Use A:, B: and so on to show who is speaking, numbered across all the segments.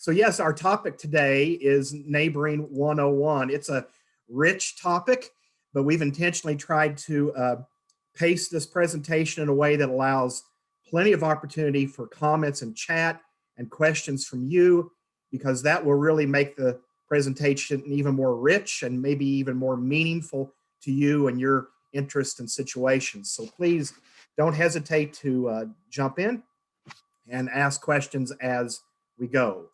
A: So yes, our topic today is Neighboring 101. It's a rich topic, but we've intentionally tried to pace this presentation in a way that allows plenty of opportunity for comments and chat and questions from you, because that will really make the presentation even more rich and maybe even more meaningful to you and your interests and situations. So please don't hesitate to jump in and ask questions as we go.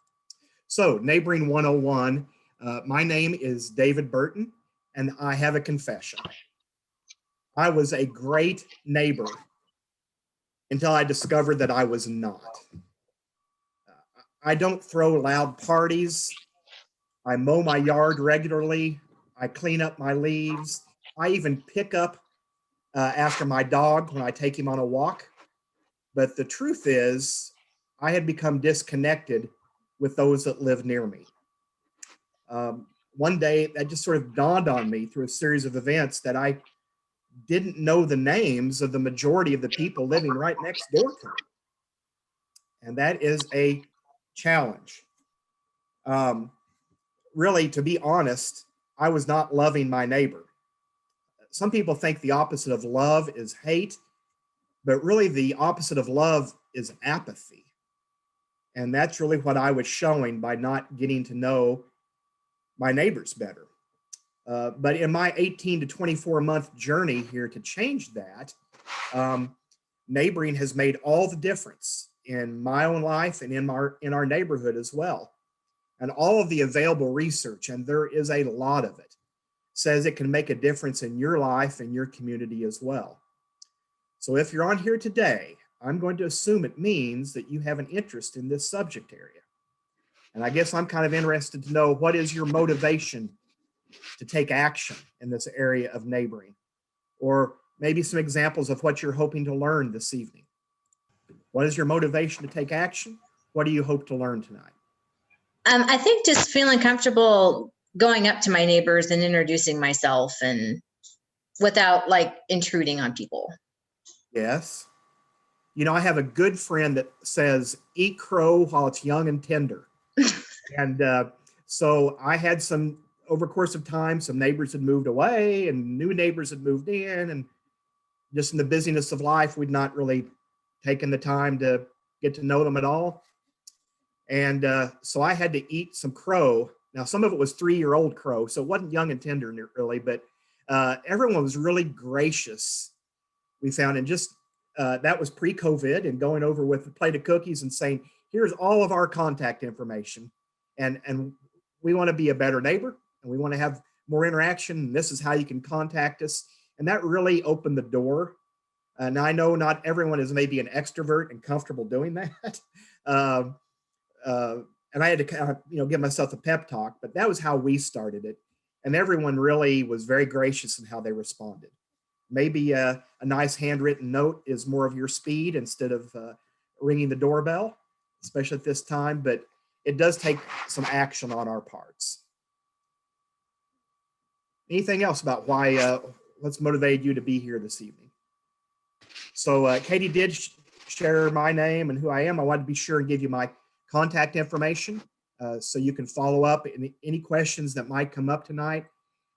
A: So, Neighboring 101, my name is David Burton, and I have a confession. I was a great neighbor until I discovered that I was not. I don't throw loud parties. I mow my yard regularly. I clean up my leaves. I even pick up after my dog when I take him on a walk. But the truth is, I had become disconnected with those that live near me. One day, that just sort of dawned on me through a series of events that I didn't know the names of the majority of the people living right next door to me. And that is a challenge. Really, to be honest, I was not loving my neighbor. Some people think the opposite of love is hate, but really the opposite of love is apathy. And that's really what I was showing by not getting to know my neighbors better. But in my 18 to 24 month journey here to change that, neighboring has made all the difference in my own life and in our neighborhood as well. And all of the available research, and there is a lot of it, says it can make a difference in your life and your community as well. So if you're on here today, I'm going to assume it means that you have an interest in this subject area. And I guess I'm kind of interested to know, what is your motivation to take action in this area of neighboring? Or maybe some examples of what you're hoping to learn this evening. What is your motivation to take action? What do you hope to learn tonight?
B: I think just feeling comfortable going up to my neighbors and introducing myself, and without like intruding on people. Yes.
A: You know, I have a good friend that says, eat crow while it's young and tender. And so I had over the course of time, some neighbors had moved away and new neighbors had moved in. And just in the busyness of life, we'd not really taken the time to get to know them at all. And so I had to eat some crow. Now, some of it was 3-year-old crow, so it wasn't young and tender really, but everyone was really gracious, we found. And just that was pre-COVID, and going over with a plate of cookies and saying, here's all of our contact information. And we want to be a better neighbor, and we want to have more interaction. And this is how you can contact us. And that really opened the door. Now, I know not everyone is maybe an extrovert and comfortable doing that. And I had to kind of, give myself a pep talk, but that was how we started it. And everyone really was very gracious in how they responded. Maybe a nice handwritten note is more of your speed instead of ringing the doorbell, especially at this time, but it does take some action on our parts. Anything else about what's motivated you to be here this evening? So Katie did share my name and who I am. I wanted to be sure and give you my contact information so you can follow up any questions that might come up tonight.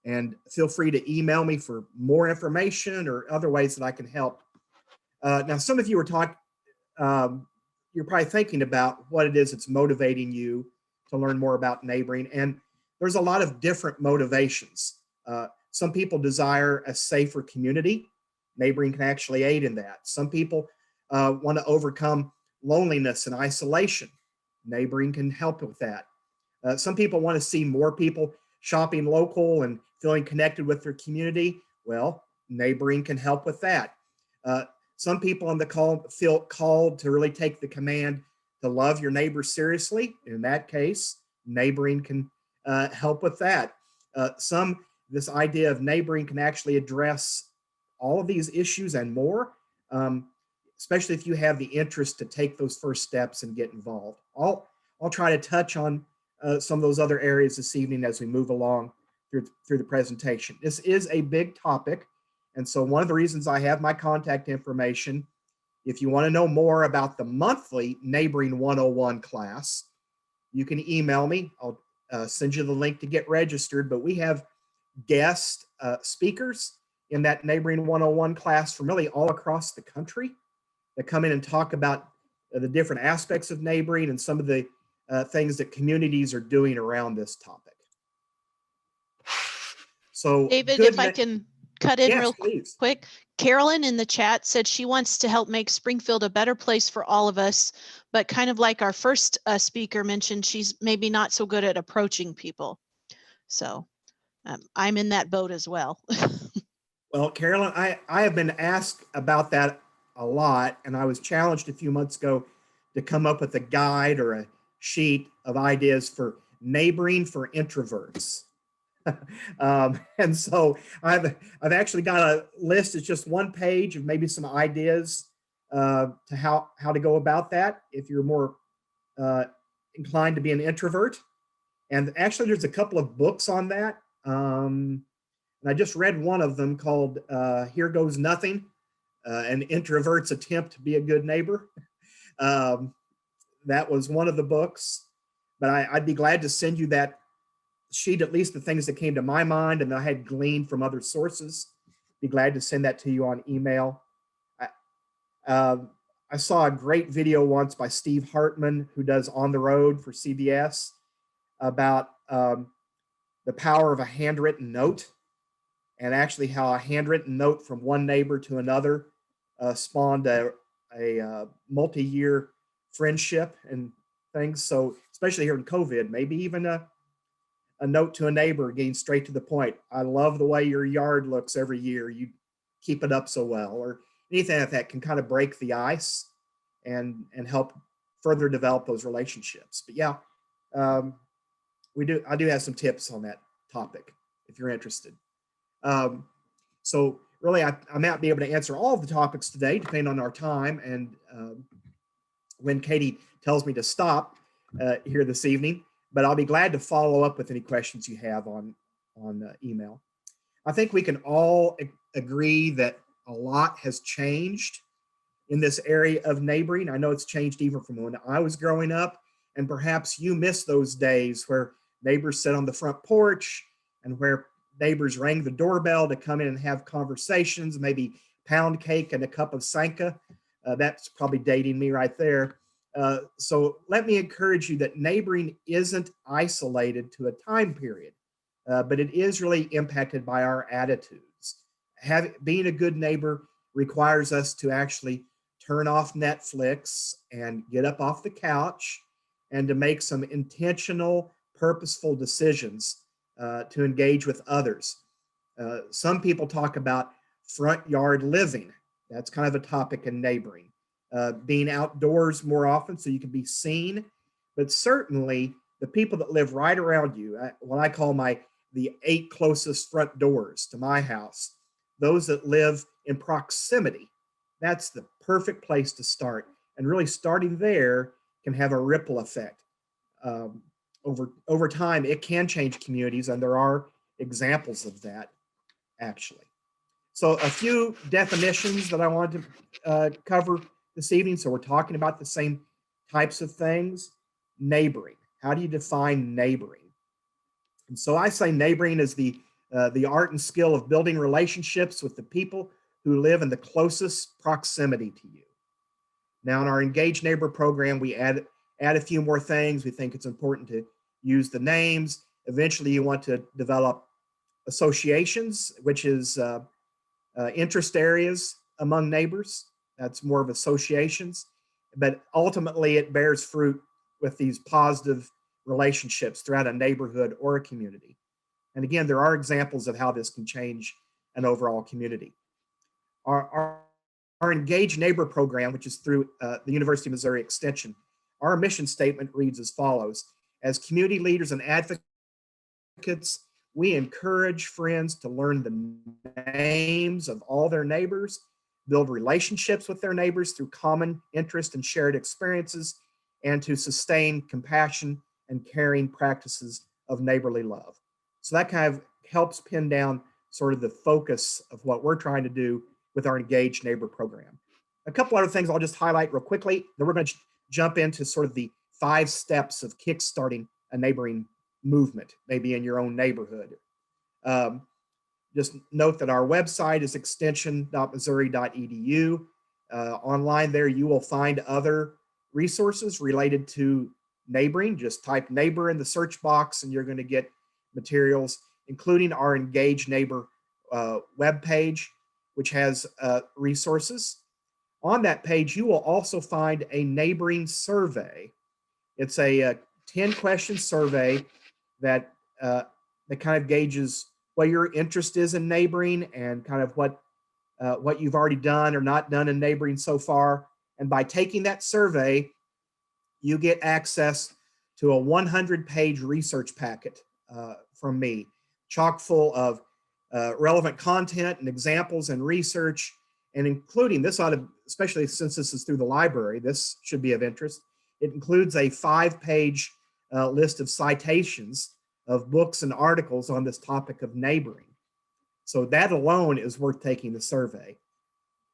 A: And feel free to email me for more information or other ways that I can help. Now, some of you are you're probably thinking about what it is that's motivating you to learn more about neighboring. And there's a lot of different motivations. Some people desire a safer community. Neighboring can actually aid in that. Some people want to overcome loneliness and isolation. Neighboring can help with that. Some people want to see more people shopping local and feeling connected with their community. Well, neighboring can help with that. Some people on the call feel called to really take the command to love your neighbor seriously. In that case, neighboring can help with that. This idea of neighboring can actually address all of these issues and more, especially if you have the interest to take those first steps and get involved. I'll try to touch on some of those other areas this evening as we move along through the presentation. This is a big topic, and so one of the reasons I have my contact information, if you want to know more about the monthly Neighboring 101 class, you can email me. I'll send you the link to get registered, but we have guest speakers in that Neighboring 101 class from really all across the country that come in and talk about the different aspects of neighboring and some of the things that communities are doing around this topic. So
C: David, if I can cut in
A: yes,
C: real
A: please.
C: quick. Carolyn in the chat said she wants to help make Springfield a better place for all of us, but kind of like our first speaker mentioned, she's maybe not so good at approaching people. So I'm in that boat as well.
A: Well, Carolyn, I have been asked about that a lot, and I was challenged a few months ago to come up with a guide or a sheet of ideas for neighboring for introverts. And so I've actually got a list. It's just one page of maybe some ideas to how to go about that if you're more inclined to be an introvert. And actually, there's a couple of books on that. And I just read one of them called Here Goes Nothing, an introvert's attempt to be a good neighbor. That was one of the books, but I'd be glad to send you that sheet, at least the things that came to my mind and that I had gleaned from other sources. Be glad to send that to you on email. I saw a great video once by Steve Hartman, who does On the Road for CBS, about the power of a handwritten note, and actually how a handwritten note from one neighbor to another spawned a multi-year friendship and things. So especially here in COVID, maybe even a note to a neighbor getting straight to the point. I love the way your yard looks every year. You keep it up so well, or anything like that can kind of break the ice and help further develop those relationships. But yeah, I do have some tips on that topic if you're interested. So really, I may not be able to answer all of the topics today, depending on our time and when Katie tells me to stop here this evening, but I'll be glad to follow up with any questions you have on email. I think we can all agree that a lot has changed in this area of neighboring. I know it's changed even from when I was growing up, and perhaps you miss those days where neighbors sit on the front porch and where neighbors rang the doorbell to come in and have conversations, maybe pound cake and a cup of Sanka. That's probably dating me right there. So let me encourage you that neighboring isn't isolated to a time period, but it is really impacted by our attitudes. Being a good neighbor requires us to actually turn off Netflix and get up off the couch and to make some intentional, purposeful decisions to engage with others. Some people talk about front yard living. That's kind of a topic in neighboring. Being outdoors more often so you can be seen, but certainly the people that live right around you, what I call the 8 closest front doors to my house, those that live in proximity, that's the perfect place to start. And really starting there can have a ripple effect. Over time, it can change communities, and there are examples of that, actually. So a few definitions that I wanted to cover this evening. So we're talking about the same types of things. Neighboring. How do you define neighboring? And so I say neighboring is the art and skill of building relationships with the people who live in the closest proximity to you. Now in our Engaged Neighbor program, we add a few more things. We think it's important to use the names. Eventually you want to develop associations, which is interest areas among neighbors. That's more of associations, but ultimately it bears fruit with these positive relationships throughout a neighborhood or a community. And again, there are examples of how this can change an overall community. Our Engaged Neighbor program, which is through the University of Missouri Extension, our mission statement reads as follows: as community leaders and advocates, we encourage friends to learn the names of all their neighbors, build relationships with their neighbors through common interest and shared experiences, and to sustain compassion and caring practices of neighborly love. So that kind of helps pin down sort of the focus of what we're trying to do with our Engaged Neighbor program. A couple other things I'll just highlight real quickly, then we're going to jump into sort of the 5 steps of kickstarting a neighboring movement, maybe in your own neighborhood. Just note that our website is extension.missouri.edu. Online there, you will find other resources related to neighboring. Just type neighbor in the search box and you're going to get materials, including our Engage Neighbor webpage, which has resources. On that page, you will also find a neighboring survey. It's a 10-question survey that kind of gauges what your interest is in neighboring and kind of what you've already done or not done in neighboring so far. And by taking that survey, you get access to a 100-page research packet from me, chock full of relevant content and examples and research, and including this especially since this is through the library, this should be of interest. It includes a 5-page list of citations of books and articles on this topic of neighboring. So that alone is worth taking the survey.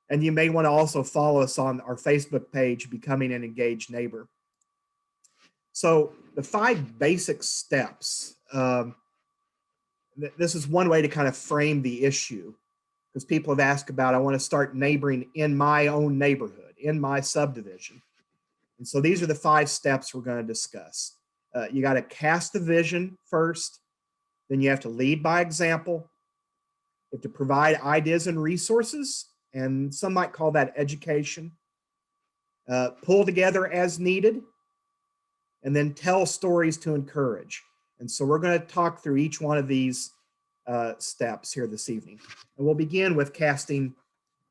A: And you may want to also follow us on our Facebook page, Becoming an Engaged Neighbor. So the 5 basic steps, this is one way to kind of frame the issue, because people have asked about, I want to start neighboring in my own neighborhood, in my subdivision. And so these are the 5 steps we're going to discuss. You got to cast the vision first, then you have to lead by example. You have to provide ideas and resources, and some might call that education. Pull together as needed, and then tell stories to encourage. And so we're going to talk through each one of these steps here this evening. And we'll begin with casting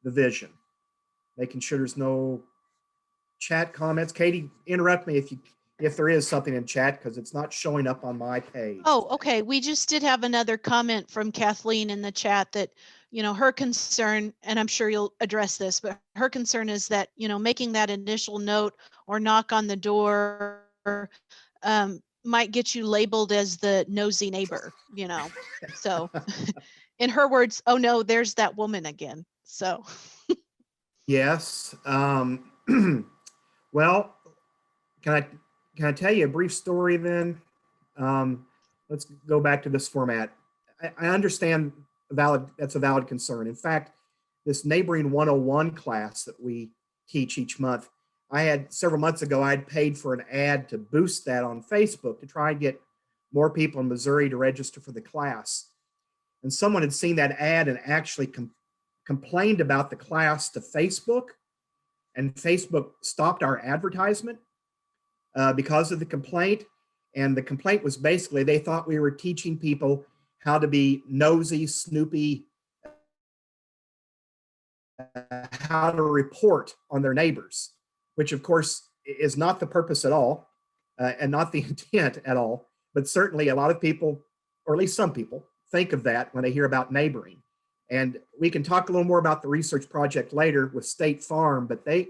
A: the vision, making sure there's no chat comments. Katie, interrupt me if there is something in chat, because it's not showing up on my page.
C: Oh, okay. We just did have another comment from Kathleen in the chat that, her concern, and I'm sure you'll address this, but her concern is that, making that initial note or knock on the door might get you labeled as the nosy neighbor, So in her words, oh no, there's that woman again. So.
A: Yes. Well, can I tell you a brief story then? Let's go back to this format. I understand that's a valid concern. In fact, this Neighboring 101 class that we teach each month, several months ago, I had paid for an ad to boost that on Facebook to try and get more people in Missouri to register for the class. And someone had seen that ad and actually complained about the class to Facebook, and Facebook stopped our advertisement because of the complaint. And the complaint was basically they thought we were teaching people how to be nosy, snoopy, how to report on their neighbors, which of course is not the purpose at all, and not the intent at all. But certainly a lot of people, or at least some people, think of that when they hear about neighboring. And we can talk a little more about the research project later with State Farm, but they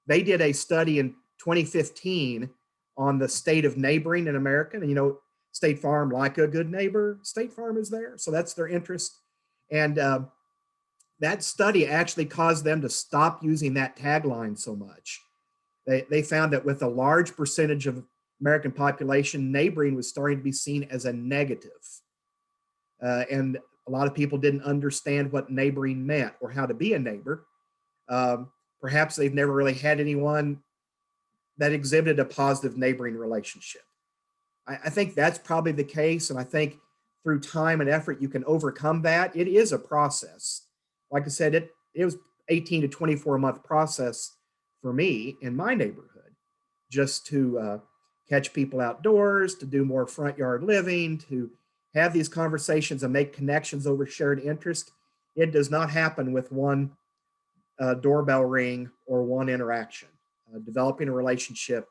A: did a study in 2015 on the state of neighboring in America. And State Farm, like a good neighbor, State Farm is there. So that's their interest. And that study actually caused them to stop using that tagline so much. They found that with a large percentage of American population, neighboring was starting to be seen as a negative. And a lot of people didn't understand what neighboring meant or how to be a neighbor. Perhaps they've never really had anyone that exhibited a positive neighboring relationship. I think that's probably the case. And I think through time and effort, you can overcome that. It is a process. Like I said, it was 18 to 24 month process for me in my neighborhood, just to catch people outdoors, to do more front yard living, to have these conversations and make connections over shared interest. It does not happen with one doorbell ring or one interaction. Developing a relationship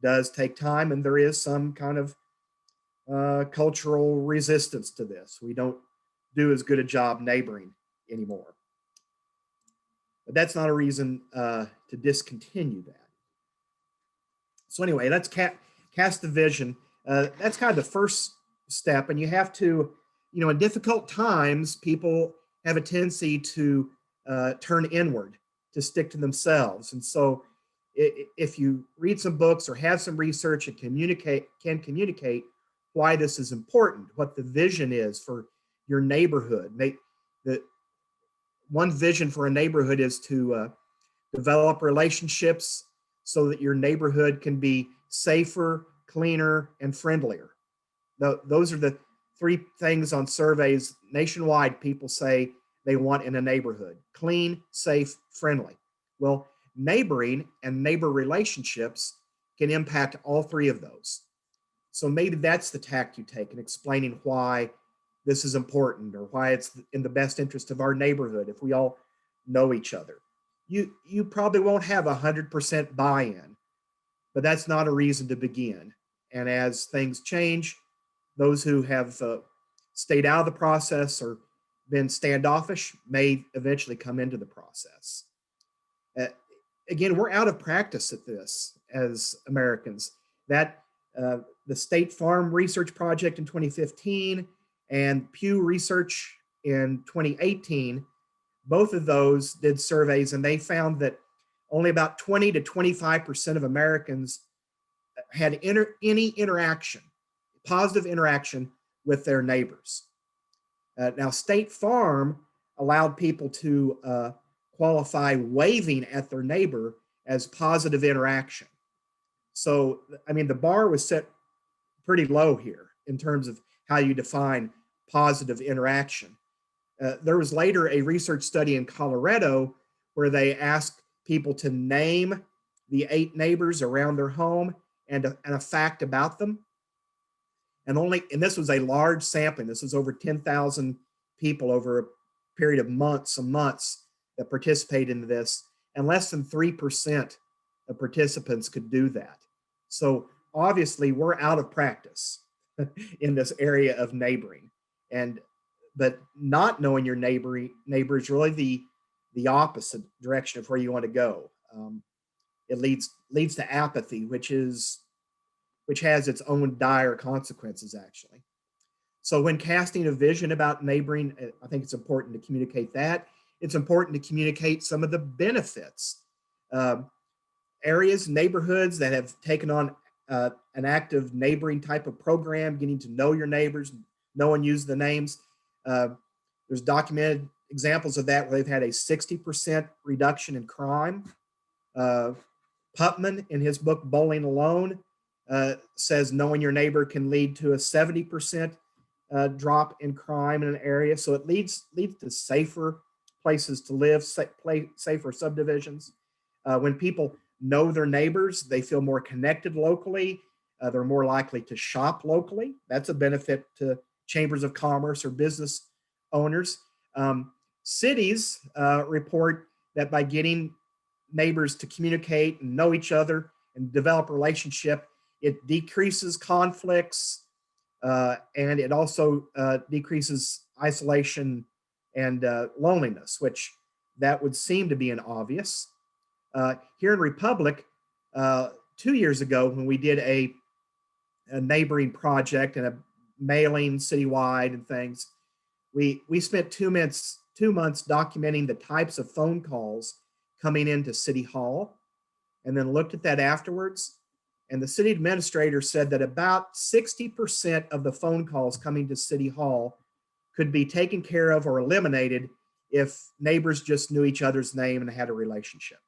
A: does take time, and there is some kind of cultural resistance to this. We don't do as good a job neighboring anymore. But that's not a reason to discontinue that. So anyway, let's cast the vision. That's kind of the first step, and you have to, in difficult times, people have a tendency to turn inward, to stick to themselves. And so if you read some books or have some research and can communicate why this is important, what the vision is for your neighborhood. The one vision for a neighborhood is to develop relationships so that your neighborhood can be safer, cleaner, and friendlier. Those are the three things on surveys nationwide people say they want in a neighborhood: clean, safe, friendly. Well, neighboring and neighbor relationships can impact all three of those. So maybe that's the tack you take in explaining why this is important or why it's in the best interest of our neighborhood if we all know each other. You probably won't have 100% buy-in, but that's not a reason to begin. And as things change, those who have stayed out of the process or been standoffish may eventually come into the process. Again, we're out of practice at this as Americans. That the State Farm Research Project in 2015 and Pew Research in 2018, both of those did surveys, and they found that only about 20 to 25% of Americans had any interaction, positive interaction with their neighbors. Now, State Farm allowed people to qualify waving at their neighbor as positive interaction. So, I mean, the bar was set pretty low here in terms of how you define positive interaction. There was later a research study in Colorado where they asked people to name the 8 neighbors around their home and a fact about them. And this was a large sampling. This was over 10,000 people over a period of months and months that participated in this, and less than 3% of participants could do that. So obviously we're out of practice in this area of neighboring. But not knowing your neighbor is really the opposite direction of where you want to go. It leads to apathy, which has its own dire consequences, actually. So when casting a vision about neighboring, I think it's important to communicate that. It's important to communicate some of the benefits. Areas, neighborhoods that have taken on an active neighboring type of program, getting to know your neighbors, know and use the names. There's documented examples of that where they've had a 60% reduction in crime. Putman, in his book Bowling Alone, says knowing your neighbor can lead to a 70% drop in crime in an area. So it leads to safer places to live, safer subdivisions. When people know their neighbors, they feel more connected locally. They're more likely to shop locally. That's a benefit to chambers of commerce or business owners. Cities report that by getting neighbors to communicate and know each other and develop a relationship, it decreases conflicts and it also decreases isolation and loneliness, which that would seem to be an obvious. Here in Republic, 2 years ago, when we did a neighboring project and a mailing citywide and things, we spent 2 months documenting the types of phone calls coming into City Hall, and then looked at that afterwards. And the city administrator said that about 60% of the phone calls coming to City Hall could be taken care of or eliminated if neighbors just knew each other's name and had a relationship.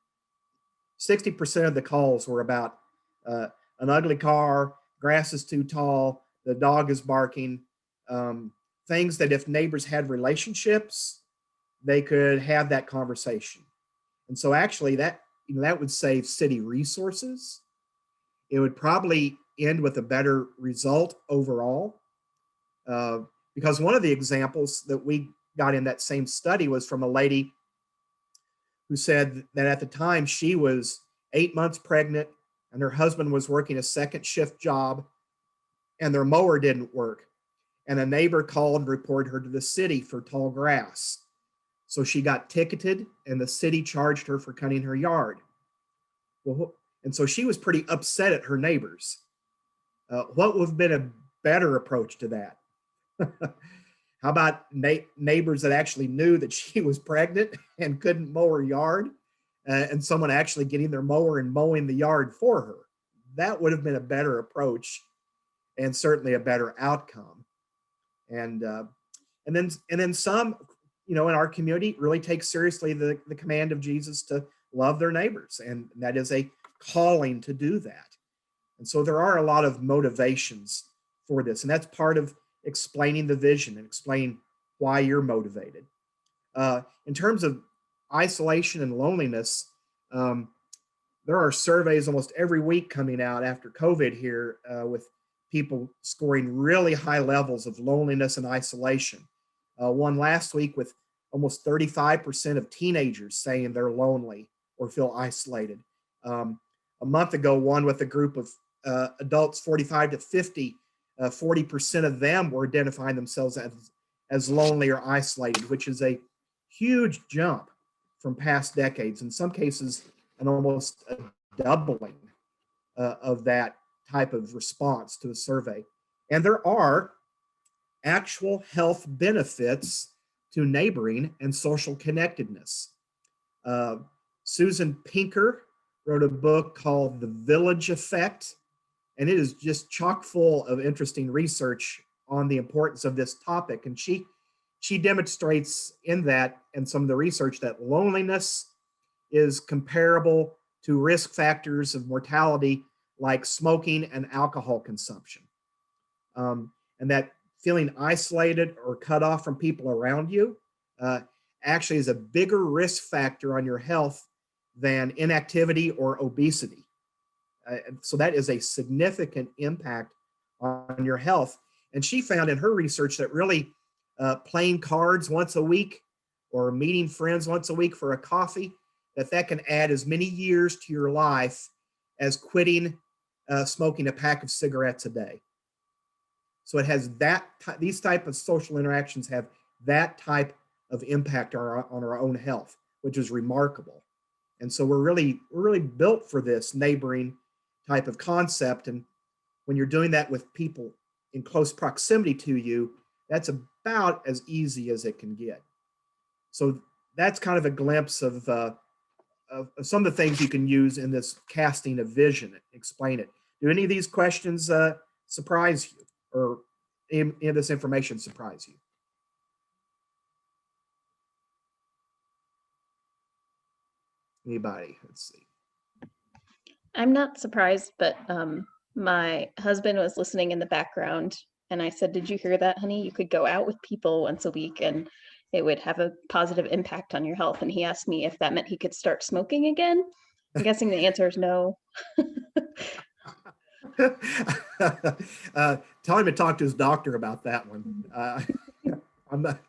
A: 60% of the calls were about an ugly car, grass is too tall, the dog is barking, things that if neighbors had relationships, they could have that conversation. And so actually that would save city resources. It would probably end with a better result overall. Because one of the examples that we got in that same study was from a lady who said that at the time she was 8 months pregnant and her husband was working a second shift job and their mower didn't work. And a neighbor called and reported her to the city for tall grass. So she got ticketed and the city charged her for cutting her yard. Well, and so she was pretty upset at her neighbors. What would have been a better approach to that? How about neighbors that actually knew that she was pregnant and couldn't mow her yard? and someone actually getting their mower and mowing the yard for her. That would have been a better approach and certainly a better outcome. And then some, in our community really take seriously the command of Jesus to love their neighbors, and that is a calling to do that. And so there are a lot of motivations for this, and that's part of explaining the vision and explaining why you're motivated. In terms of isolation and loneliness, there are surveys almost every week coming out after COVID here with people scoring really high levels of loneliness and isolation. One last week with almost 35% of teenagers saying they're lonely or feel isolated. A month ago, one with a group of adults 45 to 50, 40% of them were identifying themselves as lonely or isolated, which is a huge jump from past decades. In some cases, an almost a doubling of that type of response to a survey. And there are actual health benefits to neighboring and social connectedness. Susan Pinker wrote a book called The Village Effect, and it is just chock full of interesting research on the importance of this topic. And she demonstrates in that and some of the research that loneliness is comparable to risk factors of mortality like smoking and alcohol consumption. And that feeling isolated or cut off from people around you actually is a bigger risk factor on your health than inactivity or obesity. So that is a significant impact on your health. And she found in her research that really playing cards once a week or meeting friends once a week for a coffee, that can add as many years to your life as quitting smoking a pack of cigarettes a day. So it has these type of social interactions have that type of impact on our own health, which is remarkable. And so we're really built for this neighboring type of concept. And when you're doing that with people in close proximity to you, that's about as easy as it can get. So that's kind of a glimpse of some of the things you can use in this casting of vision. Explain it. Do any of these questions surprise you, or any of this information surprise you? Anybody? Let's see.
D: I'm not surprised, but my husband was listening in the background, and I said, "Did you hear that, honey? You could go out with people once a week and it would have a positive impact on your health." And he asked me if that meant he could start smoking again. I'm guessing the answer is no.
A: Tell him to talk to his doctor about that one. I'm not.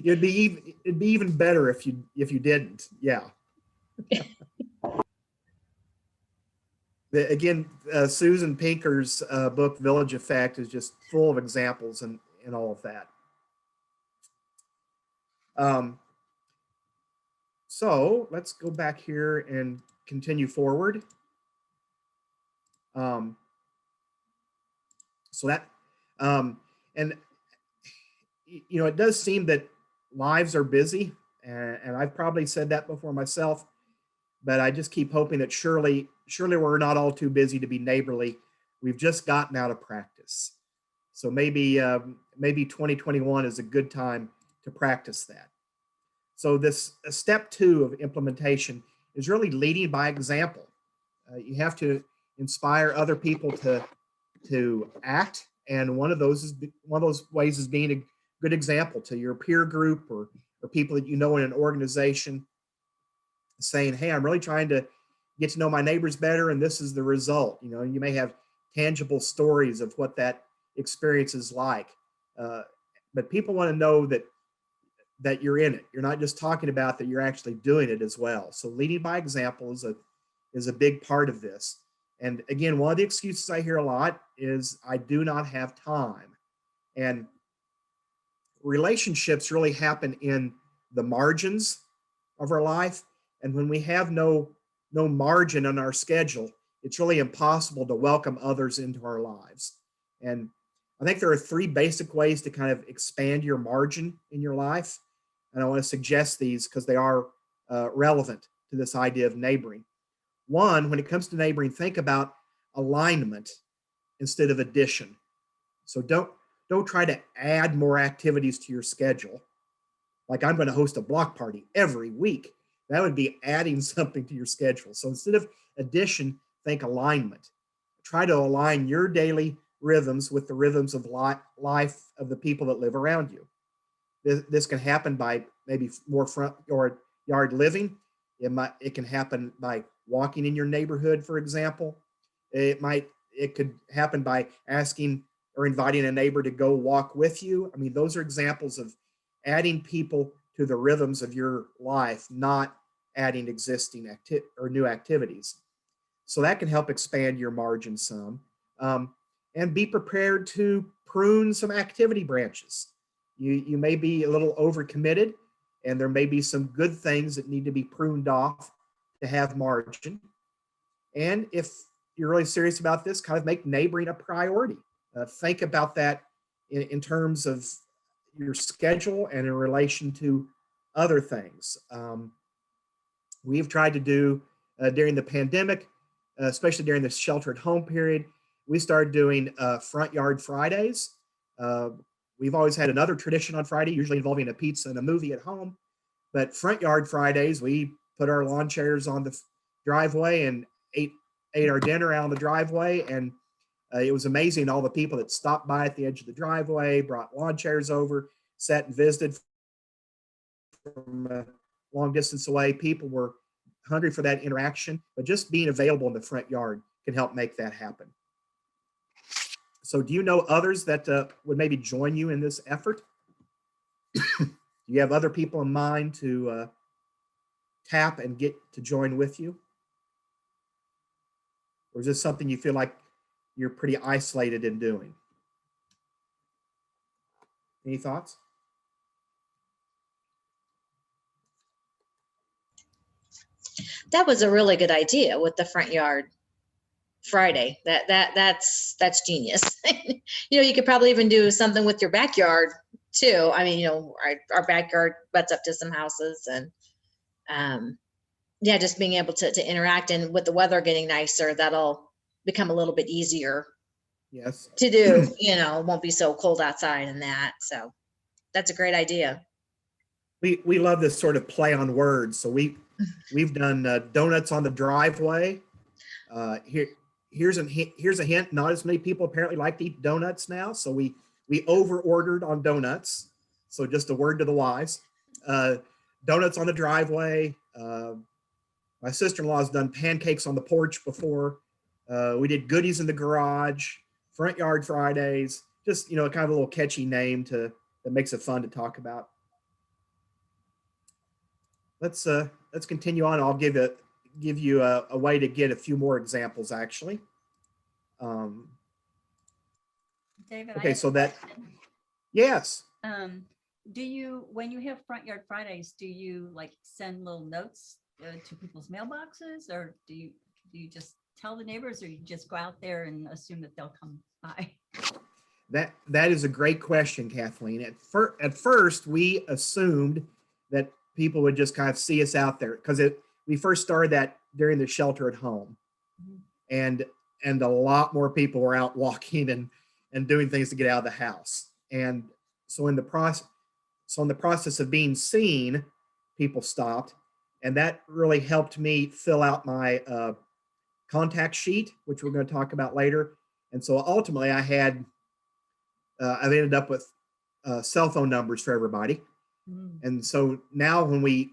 A: It'd be even better if you didn't. Yeah. Again, Susan Pinker's book Village Effect is just full of examples and all of that. So let's go back here and continue forward. So that, and it does seem that lives are busy, and I've probably said that before myself, but I just keep hoping that surely we're not all too busy to be neighborly. We've just gotten out of practice. So maybe 2021 is a good time to practice that. So this step 2 of implementation is really leading by example. You have to inspire other people to act, and one of those ways is being a good example to your peer group or people that you know in an organization, saying, "Hey, I'm really trying to get to know my neighbors better, and this is the result." You may have tangible stories of what that experience is like, but people want to know that you're in it. You're not just talking about that, you're actually doing it as well. So leading by example is a big part of this. And again, one of the excuses I hear a lot is, "I do not have time." And relationships really happen in the margins of our life. And when we have no margin on our schedule, it's really impossible to welcome others into our lives. And I think there are 3 basic ways to kind of expand your margin in your life. And I want to suggest these because they are relevant to this idea of neighboring. One, when it comes to neighboring, think about alignment instead of addition. So don't try to add more activities to your schedule. Like I'm going to host a block party every week. That would be adding something to your schedule. So instead of addition, think alignment. Try to align your daily rhythms with the rhythms of life of the people that live around you. This can happen by maybe more front yard living. It can happen by walking in your neighborhood, for example. It could happen by asking or inviting a neighbor to go walk with you. I mean, those are examples of adding people to the rhythms of your life, not adding existing or new activities. So that can help expand your margin some. And be prepared to prune some activity branches. You may be a little overcommitted, and there may be some good things that need to be pruned off to have margin. And if you're really serious about this, kind of make neighboring a priority. Think about that in terms of your schedule and in relation to other things. We've tried to do during the pandemic, especially during the shelter at home period, we started doing front yard Fridays. We've always had another tradition on Friday, usually involving a pizza and a movie at home. But front yard Fridays, we put our lawn chairs on the driveway and ate our dinner out on the driveway. And it was amazing, all the people that stopped by at the edge of the driveway, brought lawn chairs over, sat and visited from a long distance away. People were hungry for that interaction, but just being available in the front yard can help make that happen. So do you know others that would maybe join you in this effort? Do you have other people in mind to tap and get to join with you? Or is this something you feel like you're pretty isolated in doing? Any thoughts?
B: That was a really good idea with the front yard Friday. That's genius. You could probably even do something with your backyard too. I mean, our backyard butts up to some houses, and just being able to interact, and with the weather getting nicer, that'll become a little bit easier.
A: Yes.
B: To do, it won't be so cold outside and that. So that's a great idea.
A: We love this sort of play on words. So we've done donuts on the driveway. Here's a hint. Not as many people apparently like to eat donuts now. So we over ordered on donuts. So just a word to the wise. Donuts on the driveway. My sister-in-law has done pancakes on the porch before. We did goodies in the garage, front yard Fridays, just, kind of a little catchy name that makes it fun to talk about. Let's continue on. I'll give you a way to get a few more examples, actually.
E: David,
A: okay, so yes.
E: Do you, when you have front yard Fridays, do you like send little notes to people's mailboxes, or do you just tell the neighbors, or you just go out there and assume that they'll come by?
A: That is a great question, Kathleen. At first, we assumed that people would just kind of see us out there, because we first started that during the shelter at home, and a lot more people were out walking and doing things to get out of the house. And so in the process of being seen, people stopped, and that really helped me fill out my contact sheet, which we're going to talk about later. And so ultimately I've ended up with cell phone numbers for everybody. And so now when we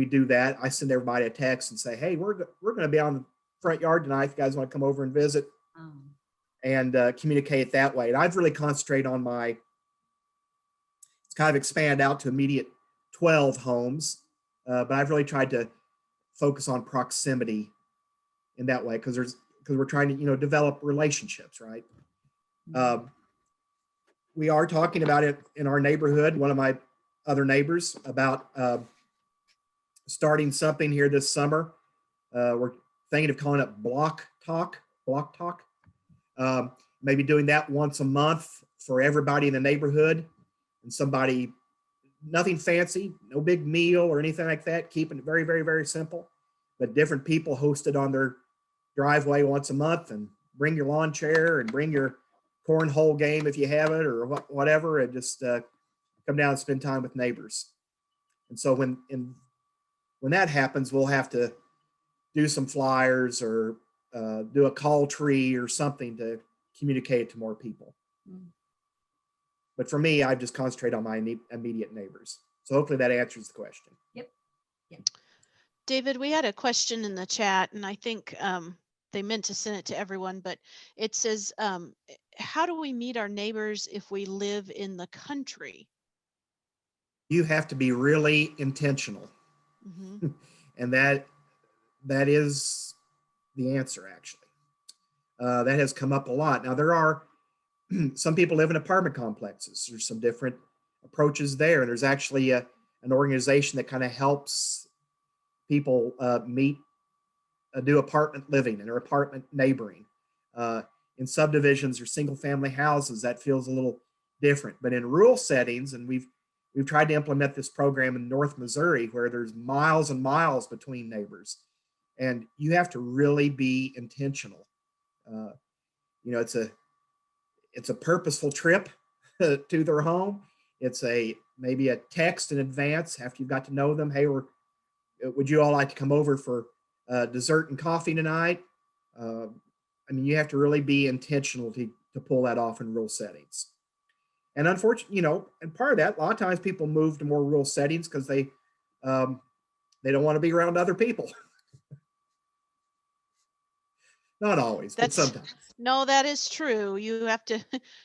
A: do that, I send everybody a text and say, hey, we're going to be on the front yard tonight if you guys want to come over and visit, and communicate that way. And I've really concentrated on it's kind of expand out to immediate 12 homes, but I've really tried to focus on proximity in that way, because we're trying to develop relationships, right? We are talking about it in our neighborhood. One of my other neighbors about starting something here this summer. We're thinking of calling it Block Talk. Maybe doing that once a month for everybody in the neighborhood, and somebody nothing fancy, no big meal or anything like that, keeping it very, very, very simple. But different people hosted on their driveway once a month, and bring your lawn chair and bring your cornhole game if you have it, or whatever, and just come down and spend time with neighbors. And so when that happens, we'll have to do some flyers or do a call tree or something to communicate to more people. But for me, I just concentrate on my immediate neighbors. So hopefully that answers the question.
E: Yep.
C: David, we had a question in the chat, and I think they meant to send it to everyone, but it says, how do we meet our neighbors if we live in the country?
A: You have to be really intentional.
C: Mm-hmm.
A: And that is the answer, actually. That has come up a lot. Now, there are some people live in apartment complexes. There's some different approaches there. And there's actually an organization that kind of helps people do apartment living and or apartment neighboring. In subdivisions or single family houses, that feels a little different. But in rural settings, and we've tried to implement this program in North Missouri, where there's miles and miles between neighbors, and you have to really be intentional. It's a purposeful trip to their home. It's maybe a text in advance after you've got to know them. Hey, would you all like to come over for dessert and coffee tonight? You have to really be intentional to pull that off in rural settings. And unfortunately, and part of that, a lot of times people move to more rural settings because they don't want to be around other people. Not always, but sometimes.
C: No, that is true. You have to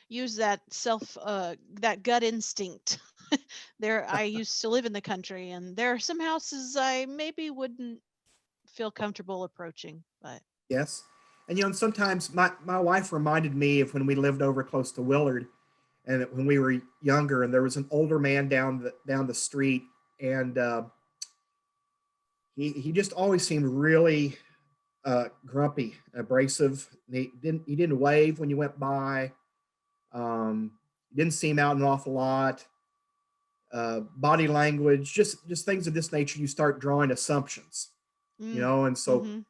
C: use that that gut instinct. I used to live in the country, and there are some houses I maybe wouldn't feel comfortable approaching, but.
A: Yes. And sometimes my wife reminded me of when we lived over close to Willard, and when we were younger, and there was an older man down the street, and he just always seemed really grumpy, abrasive. He didn't wave when you went by. Didn't seem out an awful lot. Body language, just things of this nature. You start drawing assumptions, and so.
C: Mm-hmm.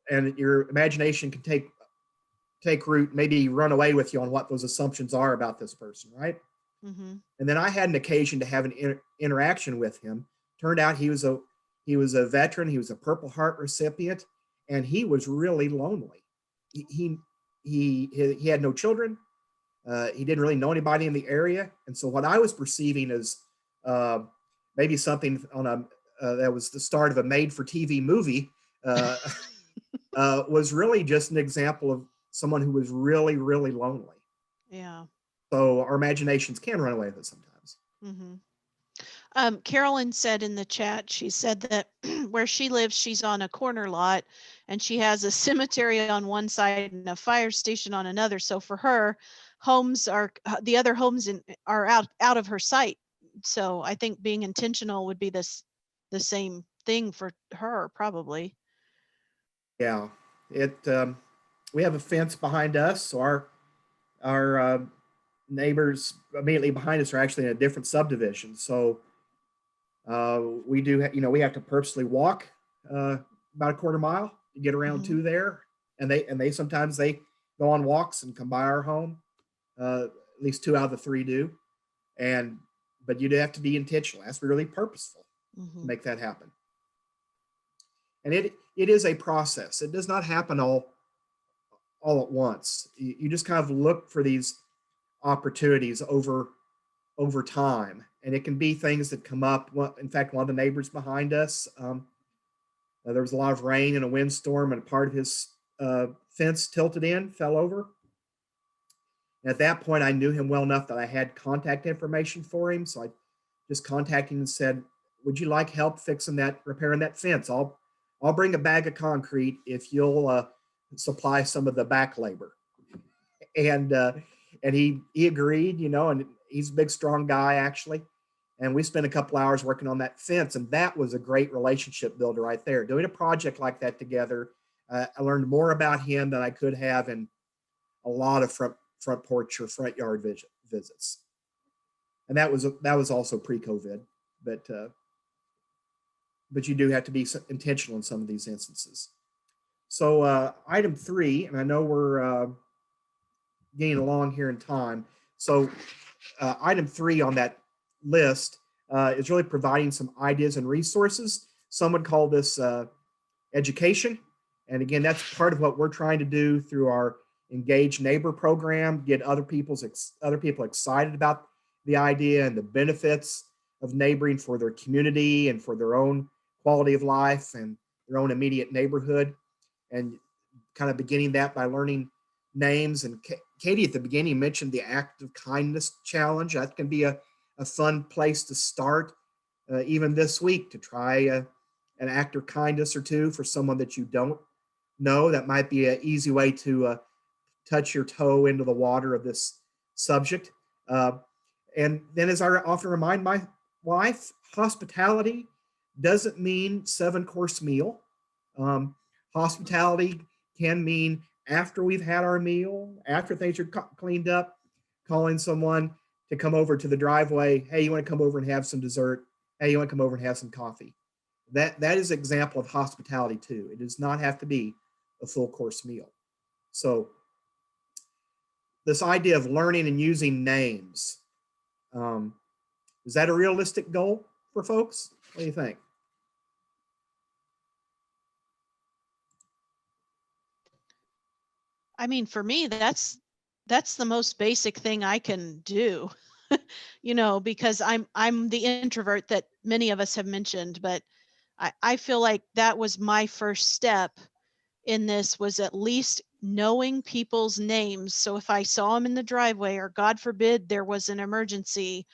A: And your imagination can take root, maybe run away with you on what those assumptions are about this person, right?
C: Mm-hmm.
A: And then I had an occasion to have an interaction with him. Turned out he was a veteran. He was a Purple Heart recipient, and he was really lonely. He had no children. He didn't really know anybody in the area, and so what I was perceiving as maybe something on that was the start of a made-for-TV movie. Was really just an example of someone who was really, really lonely.
C: Yeah.
A: So our imaginations can run away with it sometimes.
C: Mm-hmm. Carolyn said in the chat, she said that where she lives, she's on a corner lot, and she has a cemetery on one side and a fire station on another. So for her, the other homes are out of her sight. So I think being intentional would be the same thing for her, probably.
A: Yeah, we have a fence behind us, so our neighbors immediately behind us are actually in a different subdivision. So we do, we have to purposely walk about a quarter mile to get around to there, and they sometimes they go on walks and come by our home. At least 2 out of the 3 do, but you'd have to be intentional. It has to be really purposeful to make that happen. And it is a process. It does not happen all at once. You just kind of look for these opportunities over time, and it can be things that come up. In fact, one of the neighbors behind us, there was a lot of rain and a windstorm, and part of his fence tilted in, fell over. And at that point, I knew him well enough that I had contact information for him, so I just contacted him and said, "Would you like help repairing that fence? I'll bring a bag of concrete if you'll supply some of the back labor." And he agreed, and he's a big, strong guy, actually. And we spent a couple hours working on that fence, and that was a great relationship builder right there. Doing a project like that together, I learned more about him than I could have in a lot of front porch or front yard visits. And that was also pre-COVID. but you do have to be intentional in some of these instances. So item 3, and I know we're getting along here in time. So item 3 on that list is really providing some ideas and resources. Some would call this education. And again, that's part of what we're trying to do through our Engage Neighbor program, get other people excited about the idea and the benefits of neighboring for their community and for their own quality of life and their own immediate neighborhood. And kind of beginning that by learning names. And Katie at the beginning mentioned the Act of Kindness Challenge. That can be a fun place to start even this week, to try an act of kindness or two for someone that you don't know. That might be an easy way to touch your toe into the water of this subject. And then, as I often remind my wife, hospitality doesn't mean 7-course meal. Hospitality can mean after we've had our meal, after things are cleaned up, calling someone to come over to the driveway. Hey, you want to come over and have some dessert? Hey, you want to come over and have some coffee? That is an example of hospitality too. It does not have to be a full course meal. So this idea of learning and using names, is that a realistic goal for folks? What do you think?
C: I mean, for me, that's the most basic thing I can do, because I'm the introvert that many of us have mentioned, but I feel like that was my first step in this, was at least knowing people's names. So if I saw them in the driveway, or God forbid there was an emergency,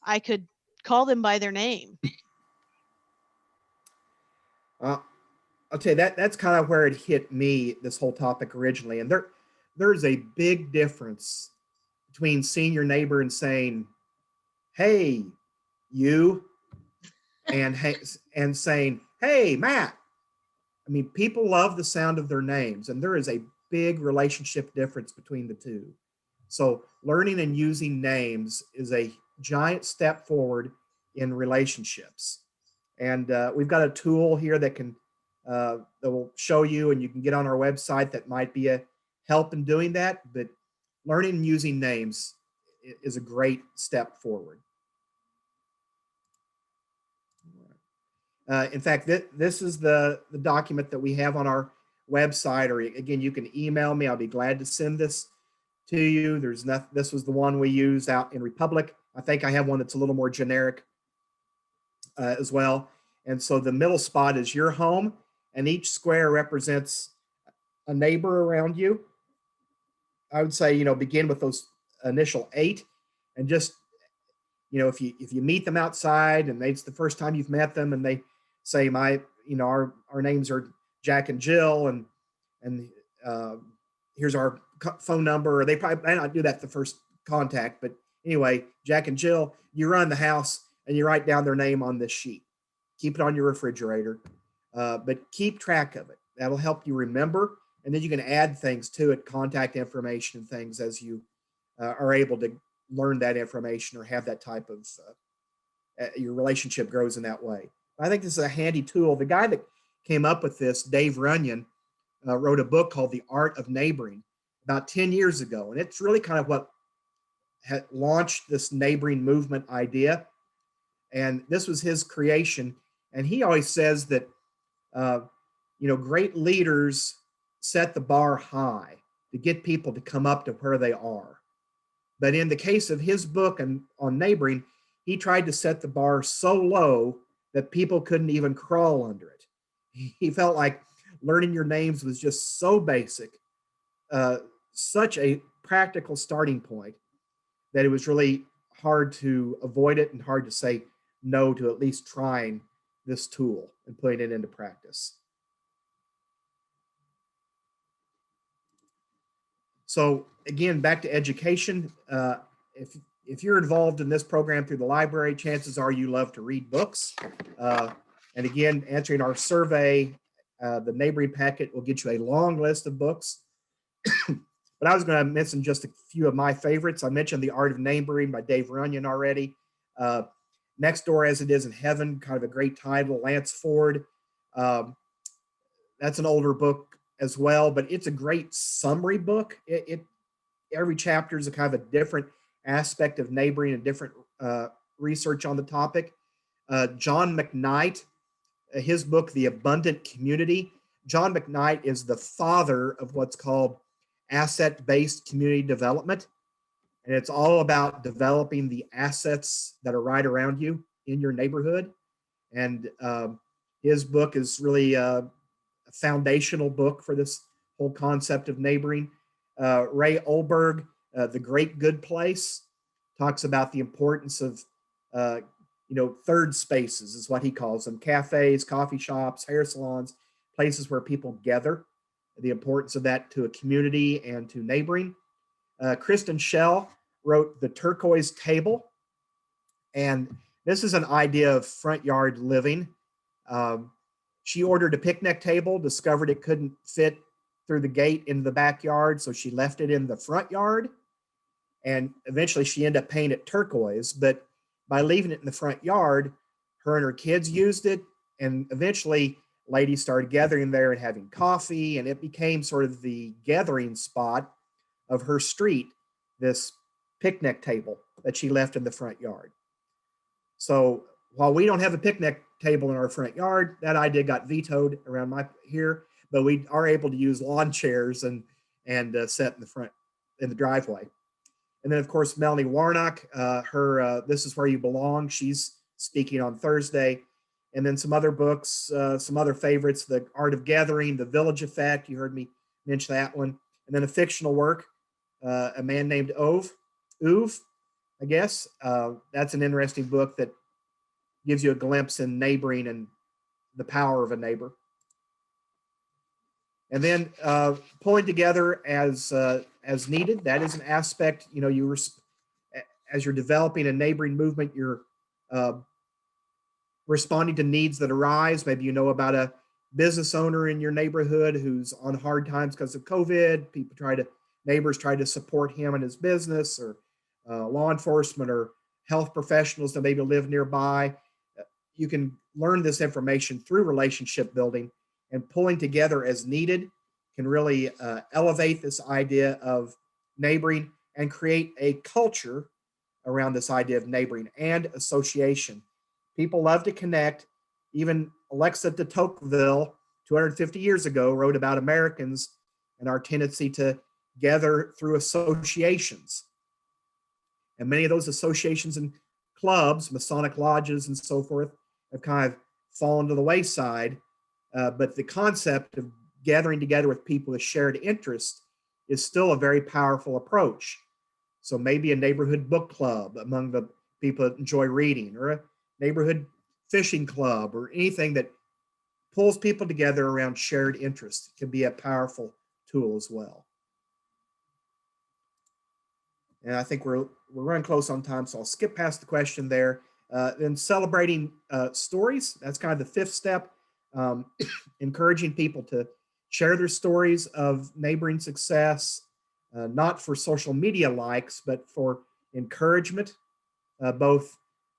C: I could call them by their name.
A: I'll tell you that's kind of where it hit me, this whole topic originally. And there's a big difference between seeing your neighbor and saying, "Hey, you," and saying, "Hey, Matt." I mean, people love the sound of their names, and there is a big relationship difference between the two. So learning and using names is a giant step forward in relationships. And we've got a tool here that will show you, and you can get on our website, that might be a help in doing that. But learning and using names is a great step forward. In fact, this is the document that we have on our website, or again, you can email me. I'll be glad to send this to you. This was the one we use out in Republic. I think I have one that's a little more generic as well. And so the middle spot is your home, and each square represents a neighbor around you. I would say, begin with those initial 8, and just, if you meet them outside and it's the first time you've met them, and they say, our names are Jack and Jill, and here's our phone number, or they probably may not do that the first contact, but anyway, Jack and Jill, you run the house and you write down their name on this sheet. Keep it on your refrigerator, but keep track of it. That'll help you remember, and then you can add things to it, contact information and things, as you are able to learn that information or have that type of, your relationship grows in that way. I think this is a handy tool. The guy that came up with this, Dave Runyon, wrote a book called The Art of Neighboring about 10 years ago. And it's really kind of what had launched this neighboring movement idea. And this was his creation. And he always says that, great leaders set the bar high to get people to come up to where they are. But in the case of his book on neighboring, he tried to set the bar so low that people couldn't even crawl under it. He felt like learning your names was just so basic, such a practical starting point, that it was really hard to avoid it and hard to say no to at least trying this tool and putting it into practice. So again, back to education. If you're involved in this program through the library, chances are you love to read books. And again, answering our survey, the neighboring packet will get you a long list of books. But I was going to mention just a few of my favorites. I mentioned The Art of Neighboring by Dave Runyon already. Next Door as It Is in Heaven, kind of a great title, Lance Ford. That's an older book as well, but it's a great summary book. Every chapter is a kind of a different aspect of neighboring and different research on the topic. John McKnight, his book, The Abundant Community. John McKnight is the father of what's called asset-based community development. And it's all about developing the assets that are right around you in your neighborhood. And his book is really a foundational book for this whole concept of neighboring. Ray Olberg, The Great Good Place, talks about the importance of, third spaces is what he calls them. Cafes, coffee shops, hair salons, places where people gather, the importance of that to a community and to neighboring. Kristen Schell wrote The Turquoise Table. And this is an idea of front yard living. She ordered a picnic table, discovered it couldn't fit through the gate into the backyard, so she left it in the front yard. And eventually she ended up painting it turquoise, but by leaving it in the front yard, her and her kids used it. And eventually ladies started gathering there and having coffee, and it became sort of the gathering spot of her street, this picnic table that she left in the front yard. So while we don't have a picnic table in our front yard, that idea got vetoed around here, but we are able to use lawn chairs and set in the front, in the driveway. And then of course, Melanie Warnock, her This Is Where You Belong, she's speaking on Thursday. And then some other books, some other favorites, The Art of Gathering, The Village Effect, you heard me mention that one. And then a fictional work, a man named Uwe, I guess. That's an interesting book that gives you a glimpse in neighboring and the power of a neighbor. And then pulling together as needed, that is an aspect, as you're developing a neighboring movement, you're responding to needs that arise. Maybe you know about a business owner in your neighborhood who's on hard times because of COVID. Neighbors try to support him and his business, or law enforcement or health professionals that maybe live nearby. You can learn this information through relationship building, and pulling together as needed can really elevate this idea of neighboring and create a culture around this idea of neighboring and association. People love to connect. Even Alexa de Tocqueville, 250 years ago, wrote about Americans and our tendency to gather through associations. And many of those associations and clubs, Masonic lodges and so forth, have kind of fallen to the wayside. But the concept of gathering together with people with shared interests is still a very powerful approach. So maybe a neighborhood book club among the people that enjoy reading, or a neighborhood fishing club, or anything that pulls people together around shared interests can be a powerful tool as well. And I think we're running close on time, so I'll skip past the question there. Then celebrating stories, that's kind of the fifth step. Encouraging people to share their stories of neighboring success, not for social media likes, but for encouragement, both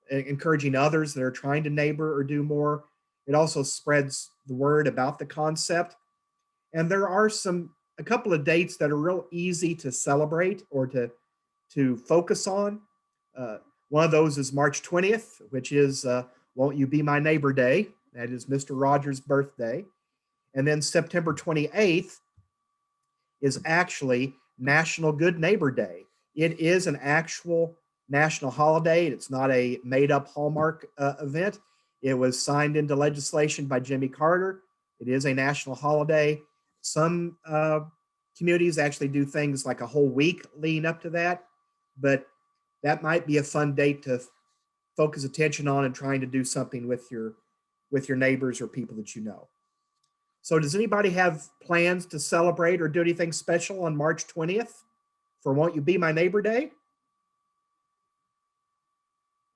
A: encouraging others that are trying to neighbor or do more. It also spreads the word about the concept. And there are a couple of dates that are real easy to celebrate or to focus on. One of those is March 20th, which is Won't You Be My Neighbor Day. That is Mr. Rogers' birthday. And then September 28th is actually National Good Neighbor Day. It is an actual national holiday. It's not a made-up Hallmark event. It was signed into legislation by Jimmy Carter. It is a national holiday. Some communities actually do things like a whole week leading up to that, but that might be a fun date to focus attention on and trying to do something with your neighbors or people that you know. So does anybody have plans to celebrate or do anything special on March 20th for Won't You Be My Neighbor Day?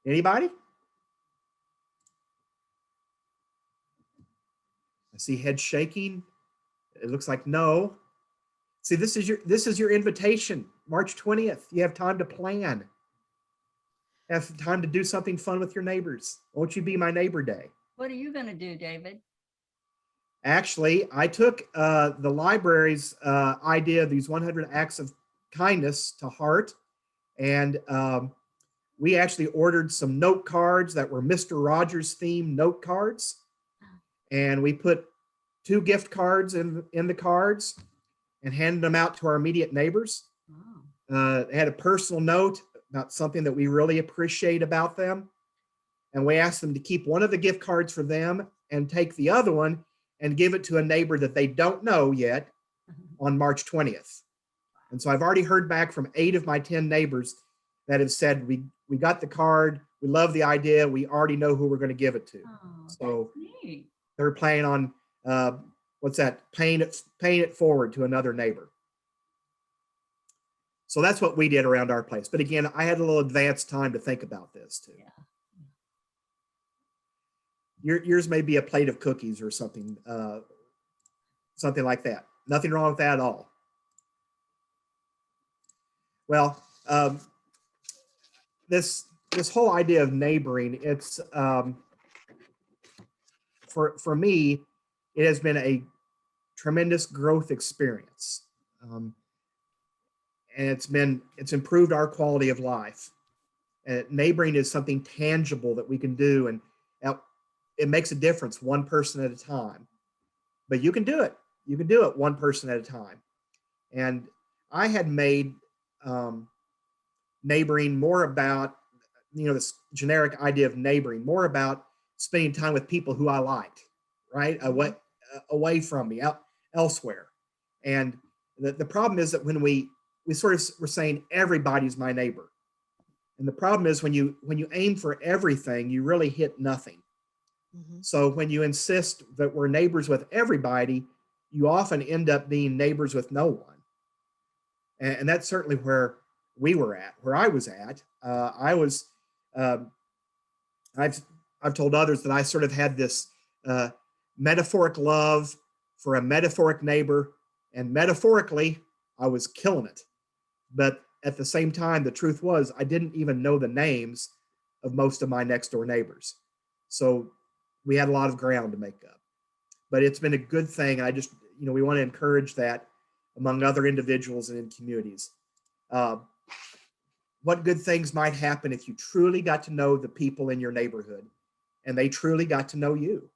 A: Anybody? I see head shaking. It looks like no. See, this is your invitation. March 20th. You have time to plan. have time to do something fun with your neighbors. Won't you be my neighbor day?
E: What are you gonna do, David?
A: Actually, I took the library's idea of these 100 acts of kindness to heart, and we actually ordered some note cards that were Mr. Rogers themed note cards, and we put 2 gift cards in the cards and handed them out to our immediate neighbors.
E: Oh,
A: They had a personal note about something that we really appreciate about them, and we asked them to keep one of the gift cards for them and take the other one and give it to a neighbor that they don't know yet on March 20th. And so I've already heard back from 8 of my 10 neighbors that have said, we got the card, we love the idea, we already know who we're going to give it to.
E: oh,
A: So
E: that's neat.
A: they're planning on, paying it forward to another neighbor. So that's what we did around our place. But again, I had a little advanced time to think about this too.
E: Yeah.
A: Yours may be a plate of cookies or something, something like that. Nothing wrong with that at all. Well, this whole idea of neighboring, it's for me, it has been a tremendous growth experience, and it's improved our quality of life. Neighboring is something tangible that we can do, and it makes a difference one person at a time. But you can do it. You can do it one person at a time. And I had made neighboring more about, this generic idea of neighboring, more about spending time with people who I liked, right? Away from me, elsewhere. And the problem is that when we sort of were saying everybody's my neighbor. And the problem is when you aim for everything, you really hit nothing. So when you insist that we're neighbors with everybody, you often end up being neighbors with no one. And that's certainly where I was at. I've told others that I sort of had this metaphoric love for a metaphoric neighbor, and metaphorically, I was killing it. But at the same time, the truth was I didn't even know the names of most of my next door neighbors. So we had a lot of ground to make up. But it's been a good thing. I just, we want to encourage that among other individuals and in communities. What good things might happen if you truly got to know the people in your neighborhood and they truly got to know you?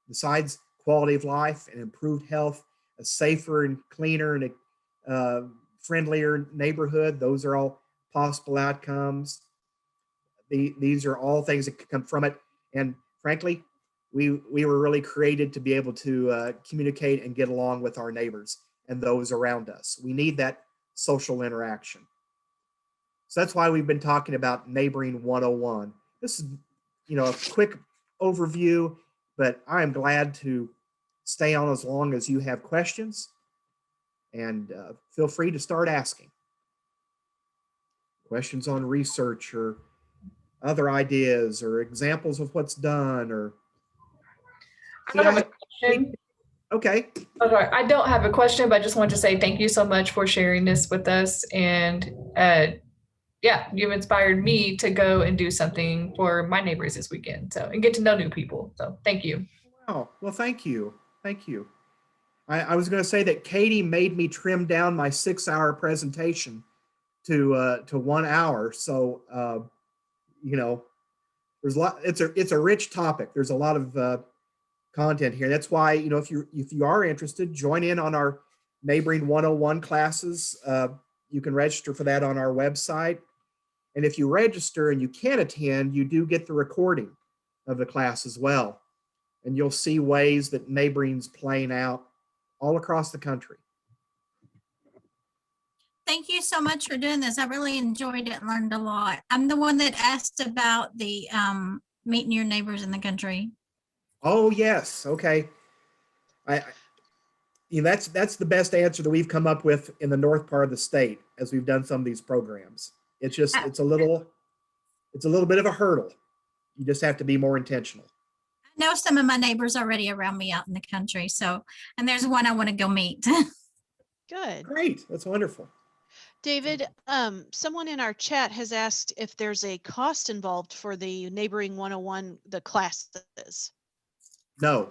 A: Besides quality of life and improved health, a safer and cleaner and friendlier neighborhood, those are all possible outcomes. These are all things that could come from it. And frankly, we were really created to be able to communicate and get along with our neighbors and those around us. We need that social interaction. So that's why we've been talking about Neighboring 101. This is, a quick overview, but I am glad to stay on as long as you have questions, and feel free to start asking questions on research or other ideas or examples of what's done or.
F: I have a question.
A: Okay.
F: Okay, I don't have a question, but I just wanted to say thank you so much for sharing this with us. And you've inspired me to go and do something for my neighbors this weekend. And get to know new people. So thank you.
A: Wow. Well, thank you. Thank you. I was going to say that Katie made me trim down my 6-hour presentation to 1 hour. So, there's a lot. It's a rich topic. There's a lot of content here. That's why, if you are interested, join in on our Neighboring 101 classes. You can register for that on our website. And if you register and you can't attend, you do get the recording of the class as well. And you'll see ways that neighboring's playing out all across the country.
G: Thank you so much for doing this. I really enjoyed it and learned a lot. I'm the one that asked about the meeting your neighbors in the country.
A: Oh, yes. Okay. That's the best answer that we've come up with in the north part of the state as we've done some of these programs. It's just, it's a little bit of a hurdle. You just have to be more intentional.
G: I know some of my neighbors already around me out in the country. And there's one I want to go meet.
C: Good.
A: Great. That's wonderful.
C: David, someone in our chat has asked if there's a cost involved for the Neighboring 101, the classes.
A: No,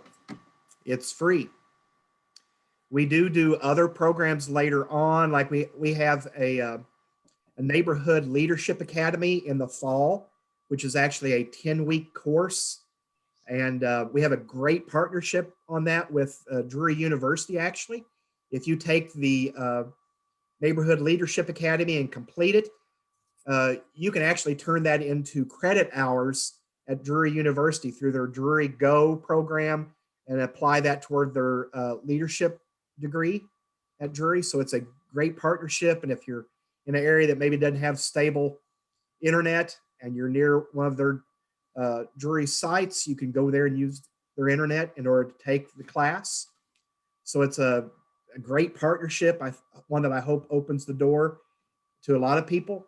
A: it's free. We do other programs later on, like we have a neighborhood leadership academy in the fall, which is actually a 10-week course. And we have a great partnership on that with Drury University, actually. If you take the Neighborhood Leadership Academy and complete it, you can actually turn that into credit hours at Drury University through their Drury Go program and apply that toward their leadership degree at Drury. So it's a great partnership. And if you're in an area that maybe doesn't have stable internet and you're near one of their Drury sites, you can go there and use their internet in order to take the class. So it's a great partnership, one that I hope opens the door to a lot of people.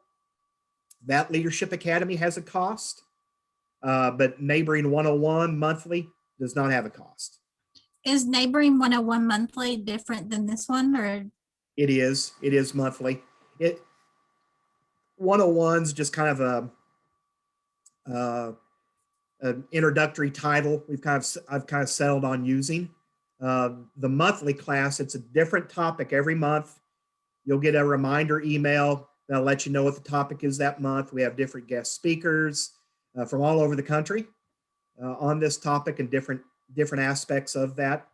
A: That Leadership Academy has a cost, but Neighboring 101 monthly does not have a cost.
G: Is Neighboring 101 monthly different than this one, or?
A: It is monthly. 101's just kind of an introductory title I've kind of settled on using. The monthly class, it's a different topic every month. You'll get a reminder email that'll let you know what the topic is that month. We have different guest speakers from all over the country on this topic and different aspects of that.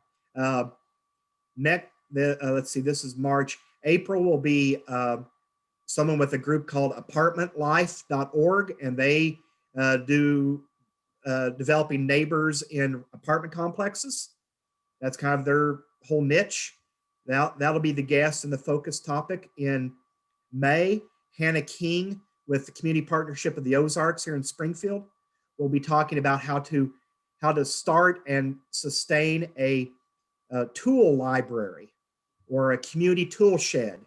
A: Let's see, this is March. April will be someone with a group called apartmentlife.org, and they do developing neighbors in apartment complexes. That's kind of their whole niche. That'll be the guest and the focus topic. In May, Hannah King with the Community Partnership of the Ozarks here in Springfield will be talking about how to start and sustain a tool library or a community tool shed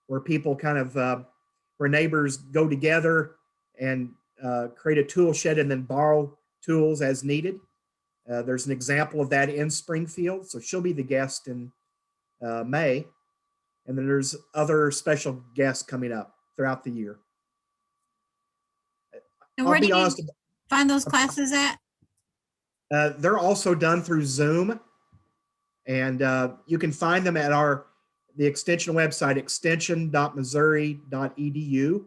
A: where people kind of, where neighbors go together and create a tool shed and then borrow tools as needed. There's an example of that in Springfield. So she'll be the guest in May. And then there's other special guests coming up throughout the year.
G: And where
A: I'll
G: do
A: be
G: you
A: honest,
G: find those classes at?
A: they're also done through Zoom. And you can find them at the extension website, extension.missouri.edu.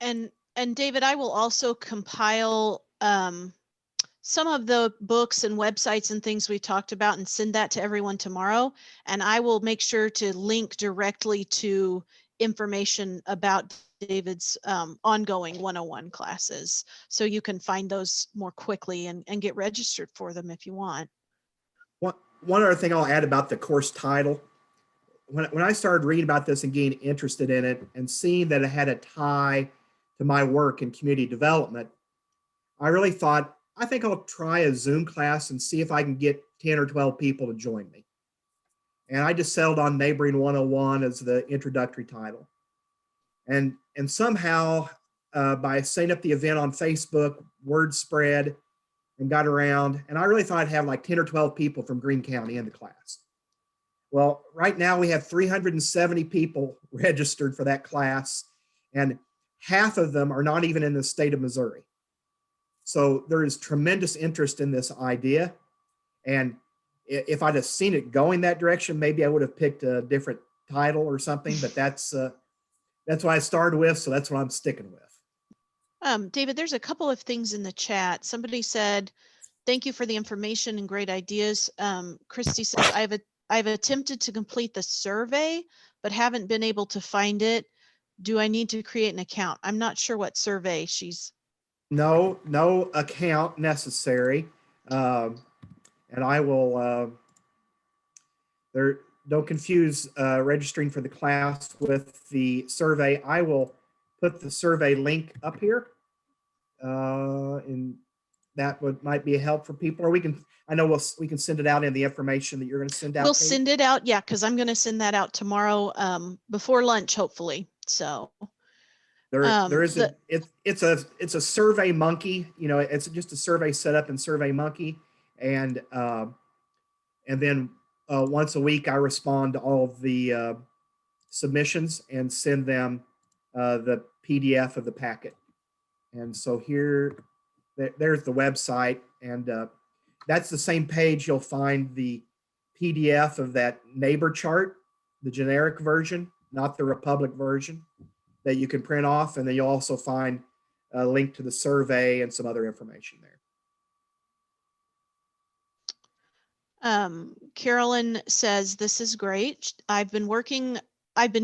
C: And David, I will also compile some of the books and websites and things we talked about and send that to everyone tomorrow. And I will make sure to link directly to information about David's ongoing 101 classes. So you can find those more quickly and get registered for them if you want.
A: One other thing I'll add about the course title. When I started reading about this and getting interested in it and seeing that it had a tie to my work in community development, I really thought, I think I'll try a Zoom class and see if I can get 10 or 12 people to join me. And I just settled on Neighboring 101 as the introductory title. And somehow by setting up the event on Facebook, word spread and got around. And I really thought I'd have like 10 or 12 people from Greene County in the class. Well, right now we have 370 people registered for that class, and half of them are not even in the state of Missouri. So there is tremendous interest in this idea. And if I'd have seen it going that direction, maybe I would have picked a different title or something, but that's what I started with. So that's what I'm sticking with.
C: David, there's a couple of things in the chat. Somebody said, thank you for the information and great ideas. Christy says, I've attempted to complete the survey, but haven't been able to find it. Do I need to create an account? I'm not sure what survey she's.
A: No account necessary. And I will, don't confuse registering for the class with the survey. I will put the survey link up here. And that might be a help for people, or we can send it out in the information that you're going to send out.
C: We'll
A: Kate.
C: send it out. Yeah. Cause I'm going to send that out tomorrow before lunch, hopefully. So
A: there is it's a Survey Monkey, it's just a survey set up in Survey Monkey. And then once a week I respond to all of the submissions and send them the PDF of the packet. And so there's the website, and that's the same page you'll find the PDF of that neighbor chart, the generic version, not the Republic version, that you can print off. And then you'll also find a link to the survey and some other information there.
C: Carolyn says, this is great. I've been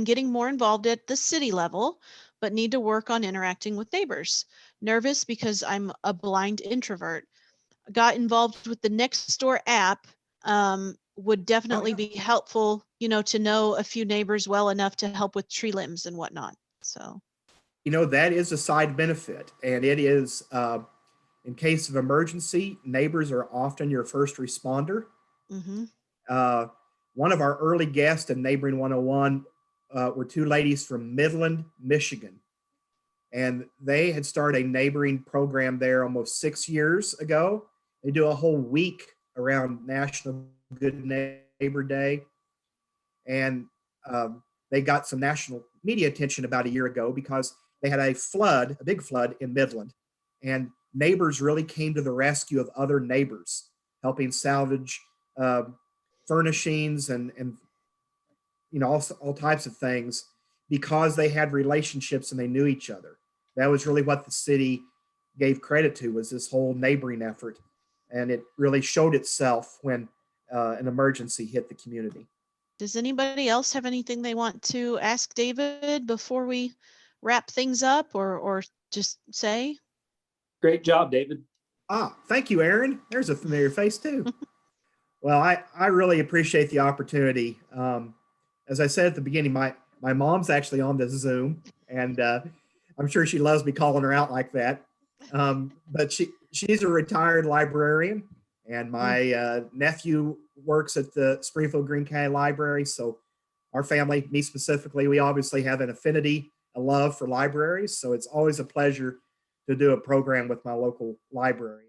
C: getting more involved at the city level, but need to work on interacting with neighbors. Nervous because I'm a blind introvert. Got involved with the Nextdoor app. Would definitely
A: yeah.
C: be helpful, to know a few neighbors well enough to help with tree limbs and whatnot. So,
A: That is a side benefit, and it is, in case of emergency, neighbors are often your first responder.
C: mhm.
A: One of our early guests in Neighboring 101 were two ladies from Midland, Michigan. And they had started a neighboring program there almost 6 years ago. They do a whole week around National Good Neighbor Day. And they got some national media attention about a year ago because they had a big flood in Midland. And neighbors really came to the rescue of other neighbors, helping salvage furnishings and all types of things, because they had relationships and they knew each other. That was really what the city gave credit to, was this whole neighboring effort. And it really showed itself when an emergency hit the community.
C: Does anybody else have anything they want to ask David before we wrap things up, or just say?
H: Great job, David.
A: Thank you, Aaron. There's a familiar face too. Well, I really appreciate the opportunity. As I said at the beginning, my mom's actually on this Zoom, and I'm sure she loves me calling her out like that. But she's a retired librarian, and my nephew works at the Springfield-Greene County Library. So our family, me specifically, we obviously have an affinity, a love for libraries. So it's always a pleasure to do a program with my local library.